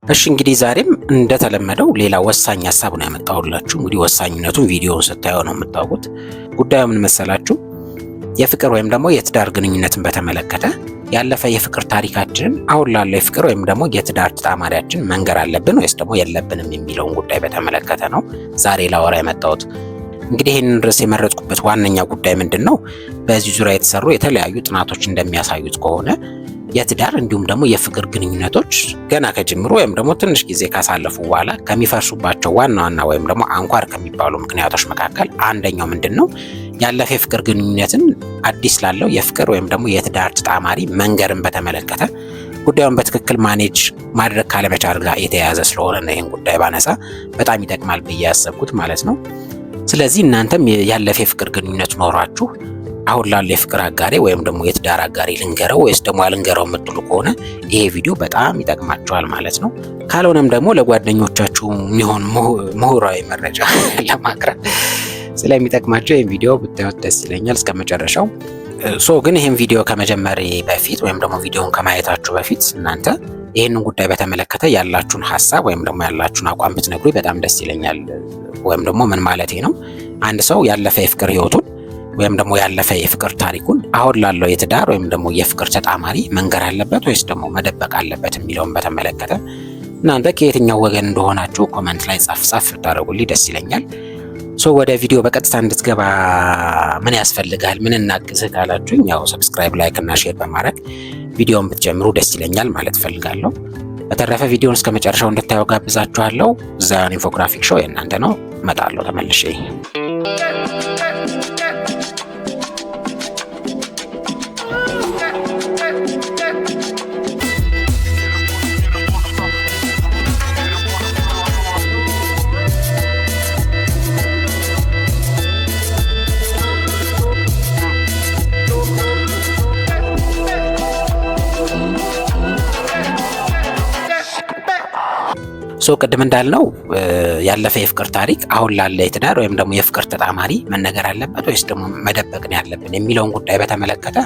እሺ እንግዲህ ዛሬም እንደተለመደው ሌላ ወሳኝ ሐሳብ ነው ያመጣሁላችሁ። እንግዲህ ወሳኝነቱን ቪዲዮውን ስታዩ ነው የምታውቁት። ጉዳዩ ምን መሰላችሁ? የፍቅር ወይም ደግሞ የትዳር ግንኙነትን በተመለከተ ያለፈ የፍቅር ታሪካችንን አሁን ላለው የፍቅር ወይም ደግሞ የትዳር ተጣማሪያችን መንገር አለብን ወይስ ደግሞ የለብንም የሚለውን ጉዳይ በተመለከተ ነው ዛሬ ላወራ የመጣሁት። እንግዲህ ይህንን ርዕስ የመረጥኩበት ዋነኛ ጉዳይ ምንድን ነው? በዚህ ዙሪያ የተሰሩ የተለያዩ ጥናቶች እንደሚያሳዩት ከሆነ የትዳር እንዲሁም ደግሞ የፍቅር ግንኙነቶች ገና ከጅምሩ ወይም ደግሞ ትንሽ ጊዜ ካሳለፉ በኋላ ከሚፈርሱባቸው ዋና ዋና ወይም ደግሞ አንኳር ከሚባሉ ምክንያቶች መካከል አንደኛው ምንድን ነው? ያለፈ የፍቅር ግንኙነትን አዲስ ላለው የፍቅር ወይም ደግሞ የትዳር ተጣማሪ መንገርን በተመለከተ ጉዳዩን በትክክል ማኔጅ ማድረግ ካለመቻል ጋር የተያያዘ ስለሆነ ነው ይህን ጉዳይ ባነሳ በጣም ይጠቅማል ብዬ ያሰብኩት ማለት ነው። ስለዚህ እናንተም ያለፈ የፍቅር ግንኙነት ኖሯችሁ አሁን ላለው የፍቅር አጋሪ ወይም ደግሞ የትዳር አጋሪ ልንገረው ወይስ ደግሞ አልንገረው የምትሉ ከሆነ ይሄ ቪዲዮ በጣም ይጠቅማችኋል ማለት ነው። ካልሆነም ደግሞ ለጓደኞቻችሁ የሚሆን ምሁራዊ መረጃ ለማቅረብ ስለሚጠቅማቸው ይህን ቪዲዮ ብታዩት ደስ ይለኛል እስከ መጨረሻው። ግን ይህን ቪዲዮ ከመጀመሪ በፊት ወይም ደግሞ ቪዲዮውን ከማየታችሁ በፊት እናንተ ይህንን ጉዳይ በተመለከተ ያላችሁን ሀሳብ ወይም ደግሞ ያላችሁን አቋም ብትነግሩኝ በጣም ደስ ይለኛል። ወይም ደግሞ ምን ማለቴ ነው? አንድ ሰው ያለፈ የፍቅር ህይወቱን ወይም ደግሞ ያለፈ የፍቅር ታሪኩን አሁን ላለው የትዳር ወይም ደግሞ የፍቅር ተጣማሪ መንገር አለበት ወይስ ደግሞ መደበቅ አለበት የሚለውን በተመለከተ እናንተ ከየትኛው ወገን እንደሆናችሁ ኮመንት ላይ ጻፍ ብታደርጉልኝ ደስ ይለኛል። ወደ ቪዲዮ በቀጥታ እንድትገባ ምን ያስፈልጋል፣ ምን እናግዝህ ካላችሁኝ ያው ሰብስክራይብ፣ ላይክ እና ሼር በማድረግ ቪዲዮውን ብትጀምሩ ደስ ይለኛል ማለት ፈልጋለሁ። በተረፈ ቪዲዮውን እስከ መጨረሻው እንድታዩ ጋብዛችኋለሁ። ዛያን ኢንፎግራፊክ ሾው የእናንተ ነው። እመጣለሁ ተመልሼ። ቅድም እንዳልነው ያለፈ የፍቅር ታሪክ አሁን ላለ የትዳር ወይም ደግሞ የፍቅር ተጣማሪ መነገር አለበት ወይስ ደግሞ መደበቅ ነው ያለብን የሚለውን ጉዳይ በተመለከተ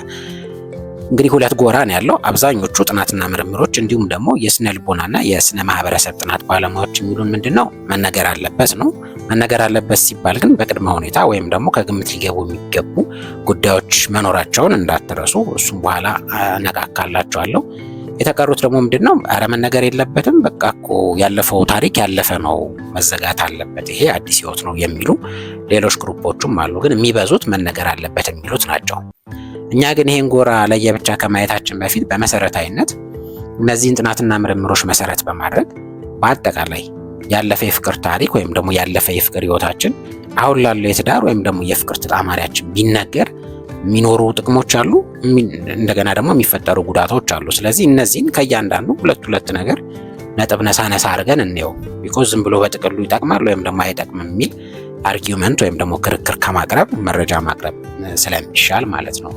እንግዲህ ሁለት ጎራ ነው ያለው። አብዛኞቹ ጥናትና ምርምሮች እንዲሁም ደግሞ የስነ ልቦናና የስነ ማህበረሰብ ጥናት ባለሙያዎች የሚሉን ምንድነው መነገር አለበት ነው። መነገር አለበት ሲባል ግን በቅድመ ሁኔታ ወይም ደግሞ ከግምት ሊገቡ የሚገቡ ጉዳዮች መኖራቸውን እንዳትረሱ። እሱም በኋላ አነቃቃላችኋለሁ። የተቀሩት ደግሞ ምንድነው አረ መነገር የለበትም በቃ እኮ ያለፈው ታሪክ ያለፈ ነው መዘጋት አለበት ይሄ አዲስ ህይወት ነው የሚሉ ሌሎች ግሩፖችም አሉ። ግን የሚበዙት መነገር አለበት የሚሉት ናቸው። እኛ ግን ይሄን ጎራ ለየብቻ ከማየታችን በፊት በመሰረታዊነት እነዚህን ጥናትና ምርምሮች መሰረት በማድረግ በአጠቃላይ ያለፈ የፍቅር ታሪክ ወይም ደግሞ ያለፈ የፍቅር ህይወታችን አሁን ላለው የትዳር ወይም ደግሞ የፍቅር ተጣማሪያችን ቢነገር የሚኖሩ ጥቅሞች አሉ፣ እንደገና ደግሞ የሚፈጠሩ ጉዳቶች አሉ። ስለዚህ እነዚህን ከእያንዳንዱ ሁለት ነገር ነጥብ ነሳ አድርገን እንየው። ቢኮዝ ዝም ብሎ በጥቅሉ ይጠቅማል ወይም ደግሞ አይጠቅምም የሚል አርጊውመንት ወይም ደግሞ ክርክር ከማቅረብ መረጃ ማቅረብ ስለሚሻል ማለት ነው።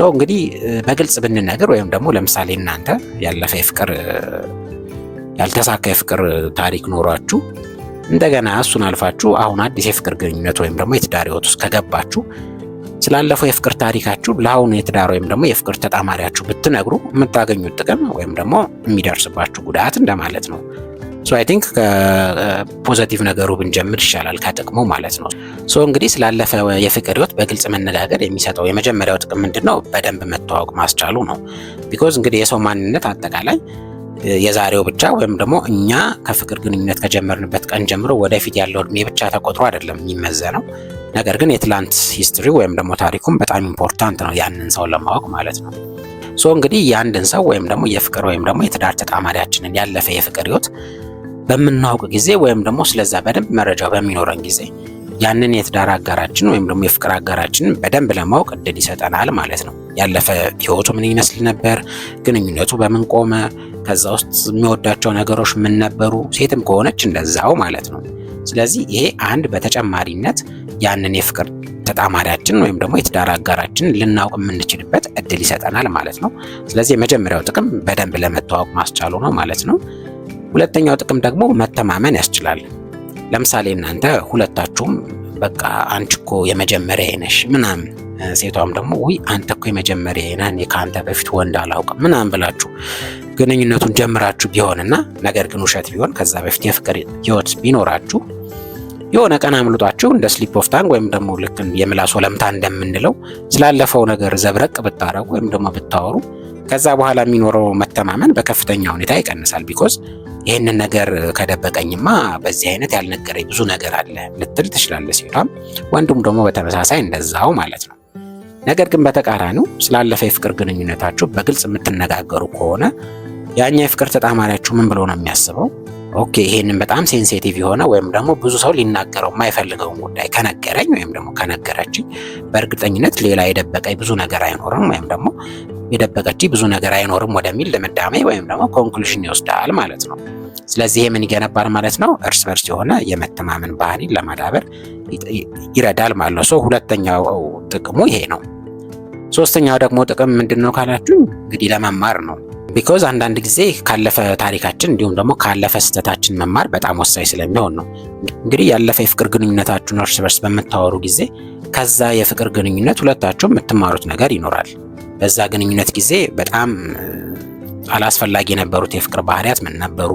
እንግዲህ በግልጽ ብንነገር ወይም ደግሞ ለምሳሌ እናንተ ያለፈ የፍቅር ያልተሳካ የፍቅር ታሪክ ኖሯችሁ እንደገና እሱን አልፋችሁ አሁን አዲስ የፍቅር ግንኙነት ወይም ደግሞ የትዳር ህይወት ውስጥ ከገባችሁ ስላለፈው የፍቅር ታሪካችሁ ለአሁኑ የትዳር ወይም ደግሞ የፍቅር ተጣማሪያችሁ ብትነግሩ የምታገኙት ጥቅም ወይም ደግሞ የሚደርስባችሁ ጉዳት እንደማለት ነው። አይ ቲንክ ከፖዚቲቭ ነገሩ ብንጀምር ይሻላል ከጥቅሙ ማለት ነው። እንግዲህ ስላለፈ የፍቅር ህይወት በግልጽ መነጋገር የሚሰጠው የመጀመሪያው ጥቅም ምንድነው? በደንብ መተዋወቅ ማስቻሉ ነው። ቢኮዝ እንግዲህ የሰው ማንነት አጠቃላይ የዛሬው ብቻ ወይም ደግሞ እኛ ከፍቅር ግንኙነት ከጀመርንበት ቀን ጀምሮ ወደፊት ያለው እድሜ ብቻ ተቆጥሮ አይደለም የሚመዘነው። ነገር ግን የትላንት ሂስትሪ ወይም ደግሞ ታሪኩም በጣም ኢምፖርታንት ነው ያንን ሰው ለማወቅ ማለት ነው። እንግዲህ የአንድን ሰው ወይም ደግሞ የፍቅር ወይም ደግሞ የትዳር ተጣማሪያችንን ያለፈ የፍቅር ህይወት በምናውቅ ጊዜ ወይም ደግሞ ስለዛ በደንብ መረጃው በሚኖረን ጊዜ ያንን የትዳር አጋራችን ወይም ደግሞ የፍቅር አጋራችንን በደንብ ለማወቅ እድል ይሰጠናል ማለት ነው። ያለፈ ህይወቱ ምን ይመስል ነበር፣ ግንኙነቱ በምን ቆመ፣ ከዛ ውስጥ የሚወዳቸው ነገሮች ምን ነበሩ፣ ሴትም ከሆነች እንደዛው ማለት ነው። ስለዚህ ይሄ አንድ በተጨማሪነት ያንን የፍቅር ተጣማሪያችን ወይም ደግሞ የትዳር አጋራችን ልናውቅ የምንችልበት እድል ይሰጠናል ማለት ነው። ስለዚህ የመጀመሪያው ጥቅም በደንብ ለመተዋወቅ ማስቻሉ ነው ማለት ነው። ሁለተኛው ጥቅም ደግሞ መተማመን ያስችላል። ለምሳሌ እናንተ ሁለታችሁም በቃ አንቺ እኮ የመጀመሪያ ነሽ ምናምን ሴቷም ደግሞ ውይ አንተ እኮ የመጀመሪያ ነህ ከአንተ በፊት ወንድ አላውቅም ምናምን ብላችሁ ግንኙነቱን ጀምራችሁ ቢሆንና ነገር ግን ውሸት ቢሆን ከዛ በፊት የፍቅር ህይወት ቢኖራችሁ የሆነ ቀን አምልጧችሁ እንደ ስሊፕ ኦፍ ታንግ ወይም ደግሞ ልክ የምላስ ወለምታ እንደምንለው ስላለፈው ነገር ዘብረቅ ብታረጉ ወይም ደግሞ ብታወሩ ከዛ በኋላ የሚኖረው መተማመን በከፍተኛ ሁኔታ ይቀንሳል። ቢኮዝ ይህንን ነገር ከደበቀኝማ በዚህ አይነት ያልነገረኝ ብዙ ነገር አለ ልትል ትችላለች ሴቷም፣ ወንዱም ደግሞ በተመሳሳይ እንደዛው ማለት ነው። ነገር ግን በተቃራኒው ስላለፈ የፍቅር ግንኙነታችሁ በግልጽ የምትነጋገሩ ከሆነ ያኛ የፍቅር ተጣማሪያችሁ ምን ብሎ ነው የሚያስበው? ኦኬ ይሄንን በጣም ሴንሲቲቭ የሆነ ወይም ደግሞ ብዙ ሰው ሊናገረው የማይፈልገውን ጉዳይ ከነገረኝ ወይም ደግሞ ከነገረችኝ በእርግጠኝነት ሌላ የደበቀኝ ብዙ ነገር አይኖርም ወይም ደግሞ የደበቀችኝ ብዙ ነገር አይኖርም ወደሚል ድምዳሜ ወይም ደግሞ ኮንክሉዥን ይወስዳል ማለት ነው። ስለዚህ ምን ይገነባል ማለት ነው? እርስ በርስ የሆነ የመተማመን ባህሪን ለማዳበር ይረዳል ማለት ነው። ሰው ሁለተኛው ጥቅሙ ይሄ ነው። ሶስተኛው ደግሞ ጥቅም ምንድነው ካላችሁ እንግዲህ ለመማር ነው። ቢኮዝ አንዳንድ ጊዜ ካለፈ ታሪካችን እንዲሁም ደግሞ ካለፈ ስህተታችን መማር በጣም ወሳኝ ስለሚሆን ነው። እንግዲህ ያለፈ የፍቅር ግንኙነታችሁን እርስ በርስ በምታወሩ ጊዜ ከዛ የፍቅር ግንኙነት ሁለታችሁም የምትማሩት ነገር ይኖራል። በዛ ግንኙነት ጊዜ በጣም አላስፈላጊ የነበሩት የፍቅር ባህሪያት ምን ነበሩ?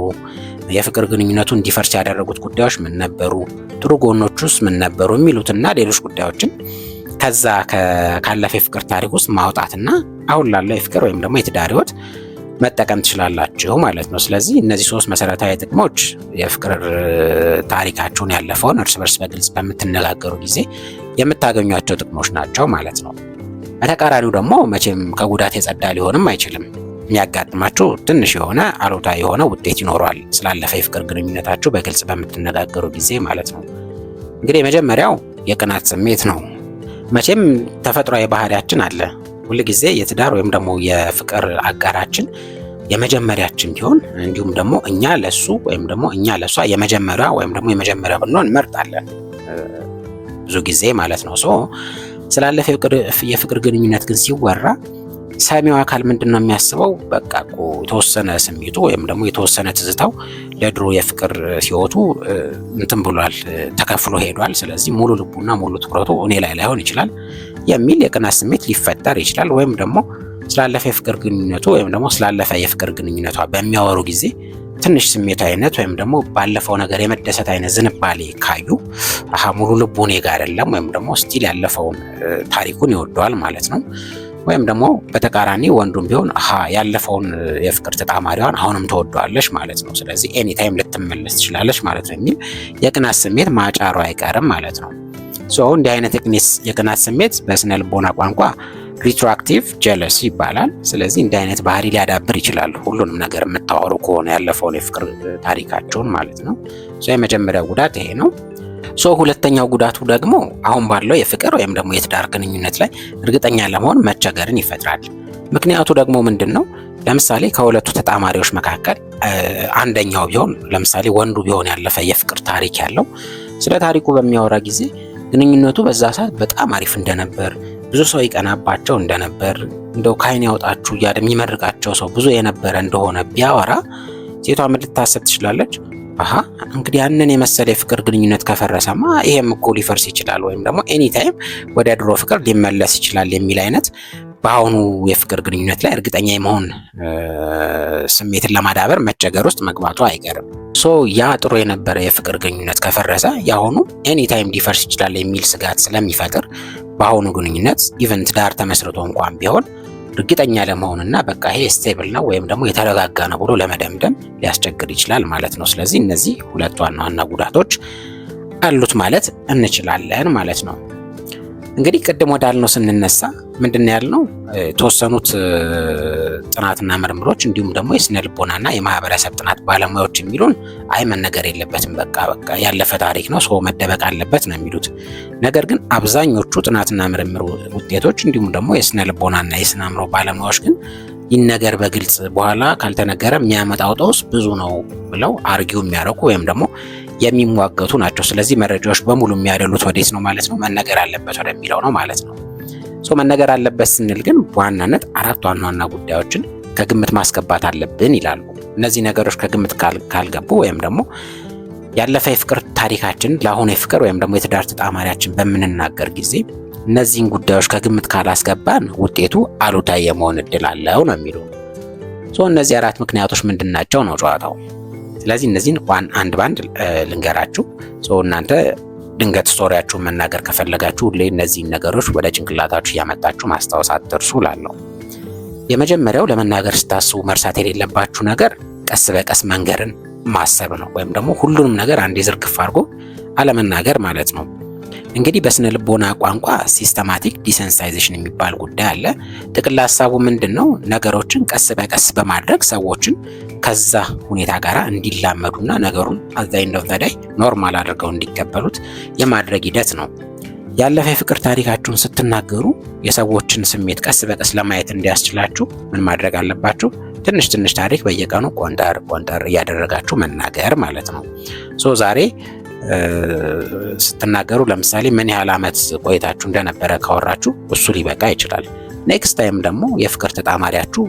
የፍቅር ግንኙነቱ እንዲፈርስ ያደረጉት ጉዳዮች ምን ነበሩ? ጥሩ ጎኖቹስ ምን ነበሩ? የሚሉትና ሌሎች ጉዳዮችን ከዛ ካለፈ የፍቅር ታሪክ ውስጥ ማውጣትና አሁን ላለው የፍቅር ወይም ደግሞ የትዳር ህይወት መጠቀም ትችላላችሁ ማለት ነው። ስለዚህ እነዚህ ሶስት መሰረታዊ ጥቅሞች የፍቅር ታሪካችሁን ያለፈውን እርስ በርስ በግልጽ በምትነጋገሩ ጊዜ የምታገኟቸው ጥቅሞች ናቸው ማለት ነው። በተቃራኒው ደግሞ መቼም ከጉዳት የጸዳ ሊሆንም አይችልም። የሚያጋጥማችሁ ትንሽ የሆነ አሉታዊ የሆነ ውጤት ይኖረዋል ስላለፈ የፍቅር ግንኙነታችሁ በግልጽ በምትነጋገሩ ጊዜ ማለት ነው። እንግዲህ የመጀመሪያው የቅናት ስሜት ነው። መቼም ተፈጥሯዊ ባህሪያችን አለ። ሁል ጊዜ የትዳር ወይም ደግሞ የፍቅር አጋራችን የመጀመሪያችን ቢሆን እንዲሁም ደግሞ እኛ ለሱ ወይም ደግሞ እኛ ለሷ የመጀመሪያ ወይም ደግሞ የመጀመሪያ ብንሆን እንመርጣለን ብዙ ጊዜ ማለት ነው። ስላለፈ የፍቅር ግንኙነት ግን ሲወራ ሰሚው አካል ምንድነው የሚያስበው? በቃ እኮ የተወሰነ ስሜቱ ወይም ደግሞ የተወሰነ ትዝታው ለድሮ የፍቅር ህይወቱ እንትን ብሏል፣ ተከፍሎ ሄዷል። ስለዚህ ሙሉ ልቡና ሙሉ ትኩረቱ እኔ ላይ ላይሆን ይችላል የሚል የቅናት ስሜት ሊፈጠር ይችላል። ወይም ደግሞ ስላለፈ የፍቅር ግንኙነቱ ወይም ደግሞ ስላለፈ የፍቅር ግንኙነቷ በሚያወሩ ጊዜ ትንሽ ስሜታዊነት ወይም ደግሞ ባለፈው ነገር የመደሰት አይነት ዝንባሌ ካዩ ሙሉ ልቡ እኔ ጋር አይደለም ወይም ደግሞ ስቲል ያለፈውን ታሪኩን ይወደዋል ማለት ነው። ወይም ደግሞ በተቃራኒ ወንዱም ቢሆን ያለፈውን የፍቅር ተጣማሪዋን አሁንም ተወደዋለች ማለት ነው። ስለዚህ ኤኒ ታይም ልትመለስ ትችላለች ማለት ነው የሚል የቅናት ስሜት ማጫሩ አይቀርም ማለት ነው። እንዲህ አይነት የቅናት ስሜት በስነ ልቦና ቋንቋ ሪትሮአክቲቭ ጀለሲ ይባላል። ስለዚህ እንዲህ አይነት ባህሪ ሊያዳብር ይችላል ሁሉንም ነገር የምታወሩ ከሆነ ያለፈውን የፍቅር ታሪካቸውን ማለት ነው። የመጀመሪያው ጉዳት ይሄ ነው። ሁለተኛው ጉዳቱ ደግሞ አሁን ባለው የፍቅር ወይም ደግሞ የትዳር ግንኙነት ላይ እርግጠኛ ለመሆን መቸገርን ይፈጥራል። ምክንያቱ ደግሞ ምንድነው? ለምሳሌ ከሁለቱ ተጣማሪዎች መካከል አንደኛው ቢሆን ለምሳሌ ወንዱ ቢሆን ያለፈ የፍቅር ታሪክ ያለው ስለ ታሪኩ በሚያወራ ጊዜ ግንኙነቱ በዛ ሰዓት በጣም አሪፍ እንደነበር፣ ብዙ ሰው ይቀናባቸው እንደነበር፣ እንደው ካይን ያውጣችሁ እያለ የሚመርቃቸው ሰው ብዙ የነበረ እንደሆነ ቢያወራ ሴቷ ምን ልታሰብ ትችላለች? እንግዲህ ያንን የመሰለ የፍቅር ግንኙነት ከፈረሰማ ይሄም እኮ ሊፈርስ ይችላል ወይም ደግሞ ኤኒ ታይም ወደ ድሮ ፍቅር ሊመለስ ይችላል የሚል አይነት በአሁኑ የፍቅር ግንኙነት ላይ እርግጠኛ የመሆን ስሜትን ለማዳበር መቸገር ውስጥ መግባቱ አይቀርም። ያ ጥሩ የነበረ የፍቅር ግንኙነት ከፈረሰ የአሁኑ ኤኒ ታይም ሊፈርስ ይችላል የሚል ስጋት ስለሚፈጥር በአሁኑ ግንኙነት ኢቨን ትዳር ተመስርቶ እንኳን ቢሆን እርግጠኛ ለመሆንና በቃ ይሄ ስቴብል ነው ወይም ደግሞ የተረጋጋ ነው ብሎ ለመደምደም ሊያስቸግር ይችላል ማለት ነው። ስለዚህ እነዚህ ሁለት ዋና ዋና ጉዳቶች አሉት ማለት እንችላለን ማለት ነው። እንግዲህ ቅድም ወዳልነው ስንነሳ ምንድን ያልነው የተወሰኑት ጥናትና ምርምሮች እንዲሁም ደግሞ የስነ ልቦናና የማህበረሰብ ጥናት ባለሙያዎች የሚሉን መነገር የለበትም በቃ ያለፈ ታሪክ ነው ሰው መደበቅ አለበት ነው የሚሉት። ነገር ግን አብዛኞቹ ጥናትና ምርምር ውጤቶች እንዲሁም ደግሞ የስነ ልቦናና የስነ አእምሮ ባለሙያዎች ግን ይነገር በግልጽ በኋላ ካልተነገረ የሚያመጣው ጦስ ብዙ ነው ብለው አርጊው የሚያረቁ ወይም ደግሞ የሚሟገቱ ናቸው። ስለዚህ መረጃዎች በሙሉ የሚያደሉት ወዴት ነው ማለት ነው? መነገር አለበት ወደሚለው ነው ማለት ነው። መነገር አለበት ስንል ግን በዋናነት አራት ዋና ዋና ጉዳዮችን ከግምት ማስገባት አለብን ይላሉ። እነዚህ ነገሮች ከግምት ካልገቡ ወይም ደግሞ ያለፈ የፍቅር ታሪካችን ለአሁኑ የፍቅር ወይም ደግሞ የትዳር ተጣማሪያችን በምንናገር ጊዜ እነዚህን ጉዳዮች ከግምት ካላስገባን ውጤቱ አሉታዊ የመሆን እድል አለው ነው የሚሉ። እነዚህ 4 ምክንያቶች ምንድናቸው ነው ጨዋታው። ስለዚህ እነዚህን አንድ ባንድ ልንገራችሁ። እናንተ ድንገት ስቶሪያችሁን መናገር ከፈለጋችሁ ሁሌ እነዚህን ነገሮች ወደ ጭንቅላታችሁ እያመጣችሁ ማስታወስ አትርሱ እላለሁ። የመጀመሪያው ለመናገር ስታስቡ መርሳት የሌለባችሁ ነገር ቀስ በቀስ መንገርን ማሰብ ነው፣ ወይም ደግሞ ሁሉንም ነገር አንዴ ዝርግፍ አድርጎ አለመናገር ማለት ነው። እንግዲህ በስነ ልቦና ቋንቋ ሲስተማቲክ ዲሰንሳይዜሽን የሚባል ጉዳይ አለ። ጥቅል ሀሳቡ ምንድነው? ነገሮችን ቀስ በቀስ በማድረግ ሰዎችን ከዛ ሁኔታ ጋር እንዲላመዱና ነገሩን አዛይንደው ተዳይ ኖርማል አድርገው እንዲቀበሉት የማድረግ ሂደት ነው። ያለፈ የፍቅር ታሪካችሁን ስትናገሩ የሰዎችን ስሜት ቀስ በቀስ ለማየት እንዲያስችላችሁ ምን ማድረግ አለባችሁ? ትንሽ ትንሽ ታሪክ በየቀኑ ቆንጠር እያደረጋችሁ መናገር ማለት ነው። ዛሬ ስትናገሩ ለምሳሌ ምን ያህል ዓመት ቆይታችሁ እንደነበረ ካወራችሁ እሱ ሊበቃ ይችላል። ኔክስት ታይም ደግሞ የፍቅር ተጣማሪያችሁ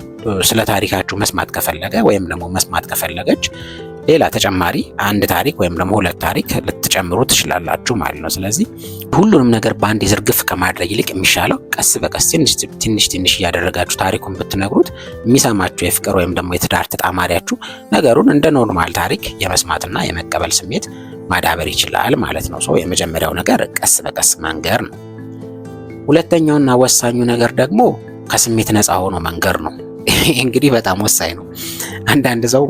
ስለ ታሪካችሁ መስማት ከፈለገ ወይም ደግሞ መስማት ከፈለገች ሌላ ተጨማሪ አንድ ታሪክ ወይም ደግሞ 2 ታሪክ ልትጨምሩ ትችላላችሁ ማለት ነው። ስለዚህ ሁሉንም ነገር በአንድ ዝርግፍ ከማድረግ ይልቅ የሚሻለው ቀስ በቀስ ትንሽ እያደረጋችሁ ታሪኩን ብትነግሩት የሚሰማችሁ የፍቅር ወይም ደግሞ የትዳር ተጣማሪያችሁ ነገሩን እንደ ኖርማል ታሪክ የመስማትና የመቀበል ስሜት ማዳበር ይችላል ማለት ነው። የመጀመሪያው ነገር ቀስ በቀስ መንገር ነው። ሁለተኛውና ወሳኙ ነገር ደግሞ ከስሜት ነፃ ሆኖ መንገር ነው። እንግዲህ በጣም ወሳኝ ነው። አንዳንድ ሰው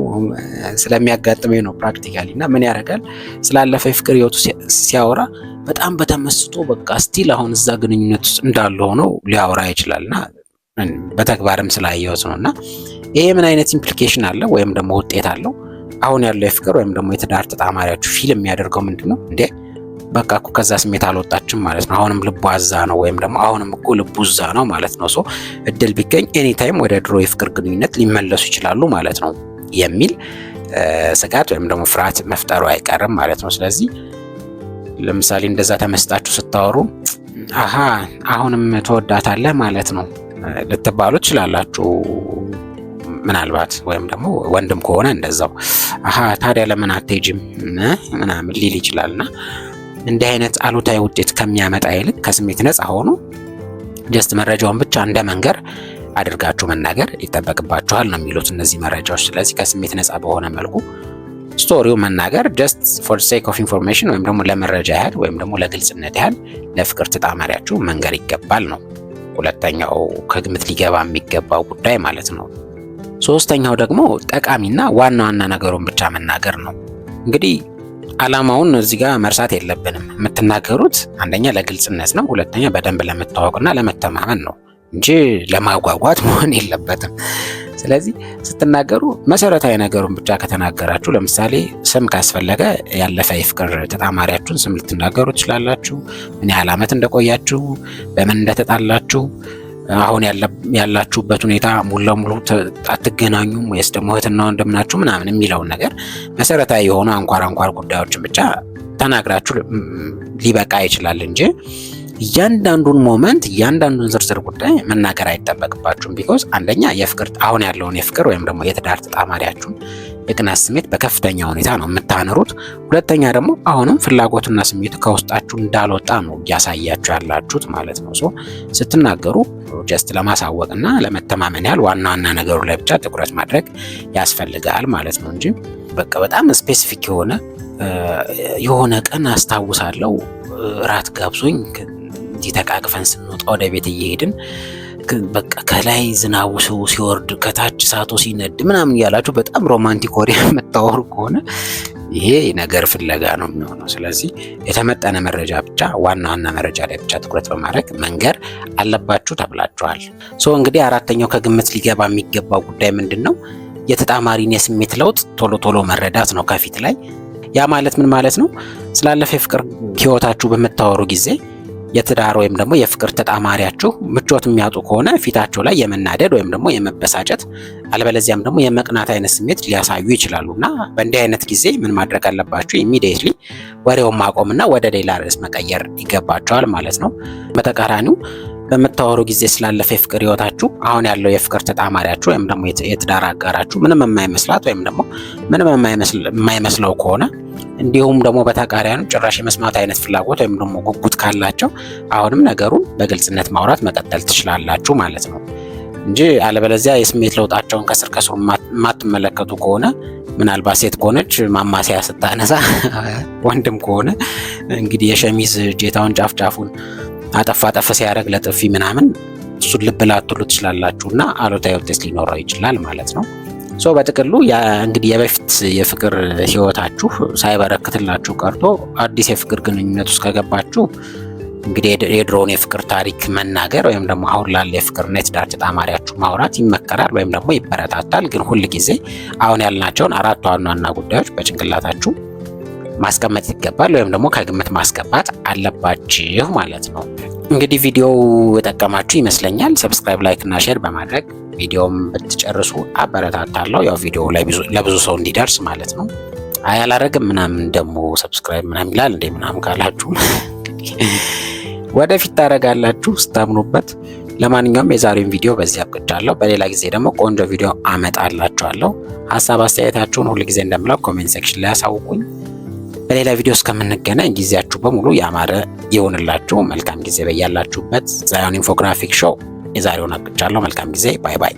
ስለሚያጋጥመው ነው ፕራክቲካሊ እና ምን ያደርጋል ስላለፈ የፍቅር ህይወቱ ሲያወራ በጣም በተመስጦ በቃ ስቲል አሁን እዛ ግንኙነት ውስጥ እንዳለ ሆኖ ሊያወራ ይችላልና በተግባርም ስላየሁት ነውና ይሄ ምን አይነት ኢምፕሊኬሽን አለው ወይም ደግሞ ውጤት አለው? አሁን ያለው የፍቅር ወይም ደግሞ የትዳር ተጣማሪያችሁ ፊልም የሚያደርገው ምንድነው? እንዴ በቃ እኮ ከዛ ስሜት አልወጣችም ማለት ነው፣ አሁንም ልቡ አዛ ነው ወይም ደግሞ አሁንም እኮ ልቡ እዛ ነው ማለት ነው። እድል ቢገኝ ኤኒ ታይም ወደ ድሮ የፍቅር ግንኙነት ሊመለሱ ይችላሉ ማለት ነው የሚል ስጋት ወይም ደግሞ ፍርሃት መፍጠሩ አይቀርም ማለት ነው። ስለዚህ ለምሳሌ እንደዛ ተመስጣችሁ ስታወሩ አሁንም ተወዳታለህ ማለት ነው ልትባሉ ትችላላችሁ ምናልባት። ወይም ደግሞ ወንድም ከሆነ እንደዛው ታዲያ ለምን አትሄጂም ምናምን ሊል ይችላልና እንዲህ አይነት አሉታዊ ውጤት ከሚያመጣ ይልቅ ከስሜት ነፃ ሆኖ ጀስት መረጃውን ብቻ እንደ መንገር አድርጋችሁ መናገር ይጠበቅባችኋል ነው የሚሉት እነዚህ መረጃዎች። ስለዚህ ከስሜት ነፃ በሆነ መልኩ ስቶሪው መናገር ጀስት ፎር ሴክ ኦፍ ኢንፎርሜሽን ወይም ደግሞ ለመረጃ ያህል ወይም ደግሞ ለግልጽነት ያህል ለፍቅር ተጣማሪያችሁ መንገር ይገባል ነው ሁለተኛው ከግምት ሊገባ የሚገባው ጉዳይ ማለት ነው። ሶስተኛው ደግሞ ጠቃሚና ዋና ነገሩን ብቻ መናገር ነው። እንግዲህ ዓላማውን እዚህ ጋር መርሳት የለብንም። የምትናገሩት አንደኛ ለግልጽነት ነው፣ ሁለተኛ በደንብ ለመተዋወቅና ለመተማመን ነው እንጂ ለማጓጓት መሆን የለበትም። ስለዚህ ስትናገሩ መሰረታዊ ነገሩን ብቻ ከተናገራችሁ፣ ለምሳሌ ስም ካስፈለገ ያለፈ የፍቅር ተጣማሪያችሁን ስም ልትናገሩ ትችላላችሁ። ምን ያህል ዓመት እንደቆያችሁ፣ በምን እንደተጣላችሁ፣ አሁን ያላችሁበት ሁኔታ ሙሉ ለሙሉ አትገናኙም ወይስ ደግሞ እህትና ወንድም ናችሁ ምናምን የሚለውን ነገር መሰረታዊ የሆኑ አንኳር ጉዳዮችን ብቻ ተናግራችሁ ሊበቃ ይችላል እንጂ እያንዳንዱን ሞመንት እያንዳንዱን ዝርዝር ጉዳይ መናገር አይጠበቅባችሁም። ቢኮዝ አንደኛ አሁን ያለውን የፍቅር ወይም ደግሞ የትዳር ተጣማሪያችሁን የቅናት ስሜት በከፍተኛ ሁኔታ ነው የምታነሩት። ሁለተኛ ደግሞ አሁንም ፍላጎትና ስሜቱ ከውስጣችሁ እንዳልወጣ ነው እያሳያችሁ ያላችሁት ማለት ነው። ስትናገሩ ጀስት ለማሳወቅና ለመተማመን ያህል ዋና ነገሩ ላይ ብቻ ትኩረት ማድረግ ያስፈልጋል ማለት ነው እንጂ በቃ በጣም ስፔሲፊክ የሆነ ቀን አስታውሳለሁ ራት ጋብዞኝ እንዲህ ተቃቅፈን ስንወጣ ወደ ቤት እየሄድን በቃ ከላይ ዝናቡ ሲወርድ ከታች እሳቱ ሲነድ ምናምን ያላችሁ በጣም ሮማንቲክ ወሬ የምታወሩ ከሆነ ይሄ ነገር ፍለጋ ነው የሚሆነው። ስለዚህ የተመጠነ መረጃ ብቻ ዋና መረጃ ላይ ብቻ ትኩረት በማድረግ መንገር አለባችሁ ተብላችኋል። እንግዲህ አራተኛው ከግምት ሊገባ የሚገባው ጉዳይ ምንድን ነው? የተጣማሪን የስሜት ለውጥ ቶሎ መረዳት ነው ከፊት ላይ። ያ ማለት ምን ማለት ነው? ስላለፈ የፍቅር ህይወታችሁ በምታወሩ ጊዜ የትዳር ወይም ደግሞ የፍቅር ተጣማሪያችሁ ምቾት የሚያጡ ከሆነ ፊታቸው ላይ የመናደድ ወይም ደግሞ የመበሳጨት አለበለዚያም ደግሞ የመቅናት አይነት ስሜት ሊያሳዩ ይችላሉና በእንዲህ አይነት ጊዜ ምን ማድረግ አለባችሁ? ኢሚዲየትሊ ወሬውን ማቆምና ወደ ሌላ ርዕስ መቀየር ይገባቸዋል ማለት ነው። በተቃራኒው በምታወሩ ጊዜ ስላለፈ የፍቅር ህይወታችሁ አሁን ያለው የፍቅር ተጣማሪያችሁ ወይም ደግሞ የትዳር አጋራችሁ ምንም የማይመስላት ወይም ደግሞ ምንም የማይመስለው ከሆነ እንዲሁም ደግሞ በተቃራኒው ጭራሽ የመስማት አይነት ፍላጎት ወይም ደግሞ ጉጉት ካላቸው አሁንም ነገሩን በግልጽነት ማውራት መቀጠል ትችላላችሁ ማለት ነው እንጂ አለበለዚያ የስሜት ለውጣቸውን ከስር ከስሩ የማትመለከቱ ከሆነ ምናልባት ሴት ከሆነች ማማሲያ ስታነሳ ወንድም ከሆነ እንግዲህ የሸሚዝ ጄታውን ጫፍጫፉን አጠፍ ሲያደርግ ለጥፊ ምናምን እሱን ልብ ላትሉ ትችላላችሁና አሉታዊ ውጤት ሊኖረው ይችላል ማለት ነው። በጥቅሉ እንግዲህ የበፊት የፍቅር ህይወታችሁ ሳይበረክትላችሁ ቀርቶ አዲስ የፍቅር ግንኙነት ውስጥ ከገባችሁ እንግዲህ የድሮውን የፍቅር ታሪክ መናገር ወይም ደግሞ አሁን ላለ የፍቅርና የትዳር ተጣማሪያችሁ ማውራት ይመከራል ወይም ደግሞ ይበረታታል። ግን ሁል ጊዜ አሁን ያልናቸውን 4 ዋና ዋና ጉዳዮች በጭንቅላታችሁ ማስቀመጥ ይገባል ወይም ደግሞ ከግምት ማስገባት አለባችሁ ማለት ነው። እንግዲህ ቪዲዮው የጠቀማችሁ ይመስለኛል። ሰብስክራይብ፣ ላይክ እና ሼር በማድረግ ቪዲዮውን ብትጨርሱ አበረታታለሁ። ያው ቪዲዮው ላይ ለብዙ ሰው እንዲደርስ ማለት ነው። አያላረግም ምናምን ደግሞ ሰብስክራይብ ምናምን ይላል እንዴ ምናምን ካላችሁ ወደፊት ታረጋላችሁ ስታምኑበት። ለማንኛውም የዛሬውን ቪዲዮ በዚህ አብቅቻለሁ። በሌላ ጊዜ ደግሞ ቆንጆ ቪዲዮ አመጣላችኋለሁ። ሀሳብ አስተያየታችሁን ሁሉ ጊዜ እንደምለው ኮሜንት ሴክሽን ላይ ያሳውቁኝ። በሌላ ቪዲዮ እስከምንገናኝ ጊዜያችሁ በሙሉ ያማረ ይሁንላችሁ። መልካም ጊዜ በያላችሁበት። ዛዮን ኢንፎግራፊክ ሾው የዛሬውን አብቅቻለሁ። መልካም ጊዜ። ባይ ባይ።